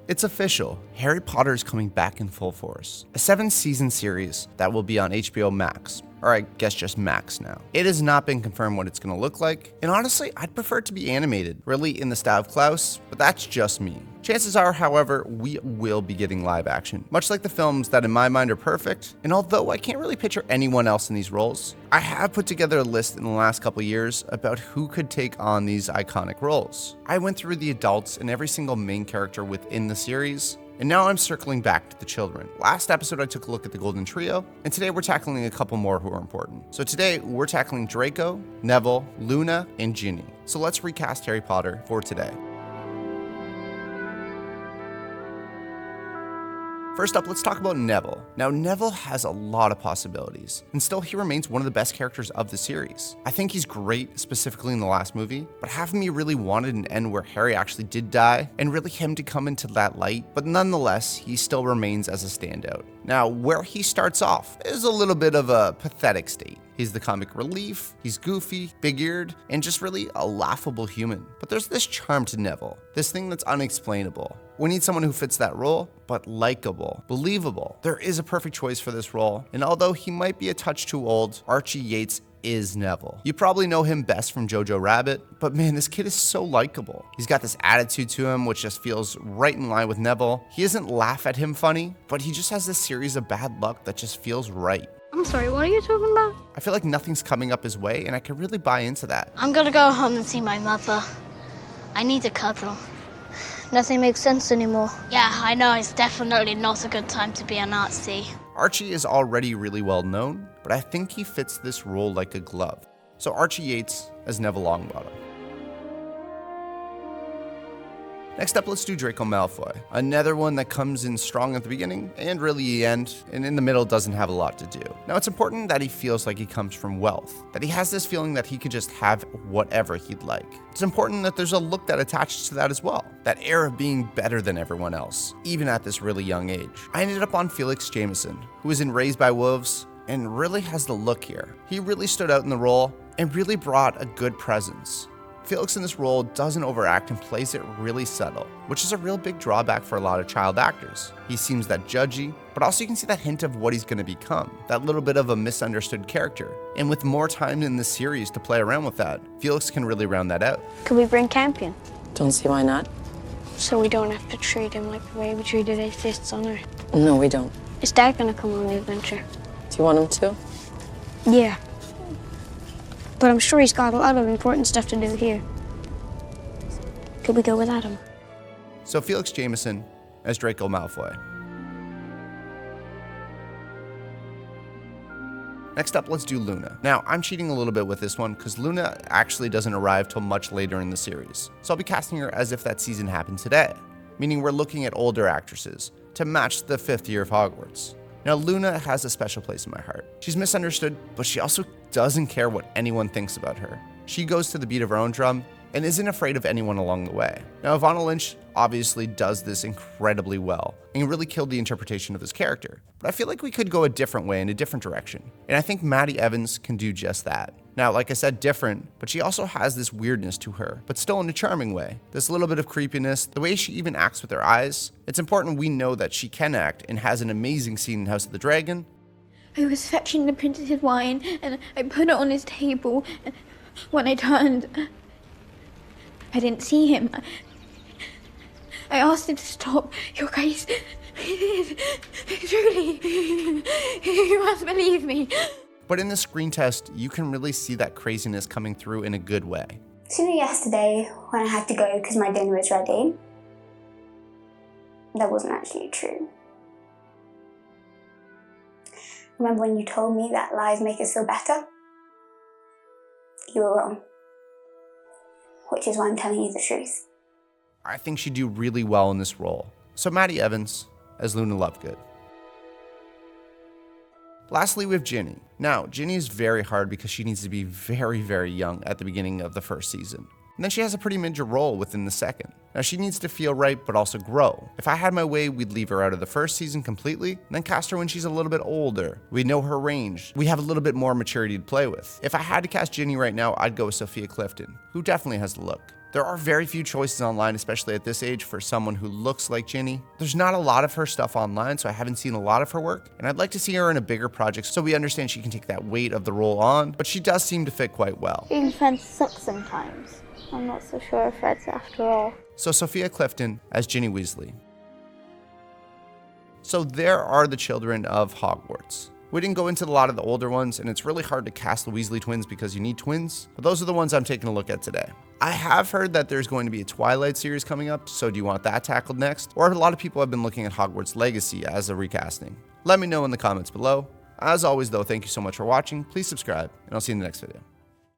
It's official, Harry Potter is coming back in full force. A 7-season series that will be on HBO Max, or I guess just Max now. It has not been confirmed what it's going to look like, and honestly, I'd prefer it to be animated, really in the style of Klaus, but that's just me. Chances are, however, we will be getting live action, much like the films that in my mind are perfect, and although I can't really picture anyone else in these roles, I have put together a list in the last couple years about who could take on these iconic roles. I went through the adults and every single main character within the series, and now I'm circling back to the children. Last episode I took a look at the Golden Trio, and today we're tackling a couple more who are important. So today we're tackling Draco, Neville, Luna, and Ginny. So let's recast Harry Potter for today. First up, let's talk about Neville. Now, Neville has a lot of possibilities, and still he remains one of the best characters of the series. I think he's great, specifically in the last movie, but half of me really wanted an end where Harry actually did die, and really him to come into that light, but nonetheless, he still remains as a standout. Now, where he starts off is a little bit of a pathetic state. He's the comic relief, he's goofy, big-eared, and just really a laughable human. But there's this charm to Neville, this thing that's unexplainable. We need someone who fits that role, but likable, believable. There is a perfect choice for this role, and although he might be a touch too old, Archie Yates is Neville. You probably know him best from Jojo Rabbit, but man, this kid is so likable. He's got this attitude to him which just feels right in line with Neville. He isn't laugh at him funny, but he just has this series of bad luck that just feels right. I'm sorry, what are you talking about? I feel like nothing's coming up his way, and I can really buy into that. I'm gonna go home and see my mother. I need a cuddle. Nothing makes sense anymore. Yeah, I know, it's definitely not a good time to be a Nazi. Archie is already really well known, but I think he fits this role like a glove. So Archie Yates as Neville Longbottom. Next up, let's do Draco Malfoy. Another one that comes in strong at the beginning and really the end, and in the middle doesn't have a lot to do. Now, it's important that he feels like he comes from wealth, that he has this feeling that he could just have whatever he'd like. It's important that there's a look that attaches to that as well, that air of being better than everyone else, even at this really young age. I ended up on Felix Jameson, who was in Raised by Wolves, and really has the look here. He really stood out in the role and really brought a good presence. Felix in this role doesn't overact and plays it really subtle, which is a real big drawback for a lot of child actors. He seems that judgy, but also you can see that hint of what he's going to become, that little bit of a misunderstood character. And with more time in the series to play around with that, Felix can really round that out. Could we bring Campion? Don't see why not. So we don't have to treat him like the way we treated atheists on Earth? No, we don't. Is Dad gonna come on the adventure? Do you want him to? Yeah. But I'm sure he's got a lot of important stuff to do here. Could we go without him? So Felix Jameson as Draco Malfoy. Next up, let's do Luna. Now, I'm cheating a little bit with this one because Luna actually doesn't arrive till much later in the series. So I'll be casting her as if that season happened today, meaning we're looking at older actresses to match the 5th year of Hogwarts. Now, Luna has a special place in my heart. She's misunderstood, but she also doesn't care what anyone thinks about her. She goes to the beat of her own drum and isn't afraid of anyone along the way. Now, Ivana Lynch obviously does this incredibly well and really killed the interpretation of this character. But I feel like we could go a different way in a different direction. And I think Maddie Evans can do just that. Now, like I said, different, but she also has this weirdness to her, but still in a charming way. This little bit of creepiness, the way she even acts with her eyes. It's important we know that she can act and has an amazing scene in House of the Dragon. I was fetching the printed wine and I put it on his table. When I turned, I didn't see him. I asked him to stop. Your Grace, truly, you must believe me. But in the screen test, you can really see that craziness coming through in a good way. So yesterday, when I had to go because my dinner was ready, that wasn't actually true. Remember when you told me that lies make us feel better? You were wrong. Which is why I'm telling you the truth. I think she'd do really well in this role. So Maddie Evans as Luna Lovegood. Lastly, we have Ginny. Now, Ginny is very hard because she needs to be very, very young at the beginning of the first season. And then she has a pretty major role within the second. Now, she needs to feel right, but also grow. If I had my way, we'd leave her out of the first season completely, and then cast her when she's a little bit older. We know her range. We have a little bit more maturity to play with. If I had to cast Ginny right now, I'd go with Sophia Clifton, who definitely has the look. There are very few choices online, especially at this age, for someone who looks like Ginny. There's not a lot of her stuff online, so I haven't seen a lot of her work, and I'd like to see her in a bigger project so we understand she can take that weight of the role on, but she does seem to fit quite well. Being friends sucks sometimes. I'm not so sure of friends after all. So Sophia Clifton as Ginny Weasley. So there are the children of Hogwarts. We didn't go into a lot of the older ones, and it's really hard to cast the Weasley twins because you need twins, but those are the ones I'm taking a look at today. I have heard that there's going to be a Twilight series coming up, so do you want that tackled next? Or a lot of people have been looking at Hogwarts Legacy as a recasting. Let me know in the comments below. As always though, thank you so much for watching, please subscribe, and I'll see you in the next video.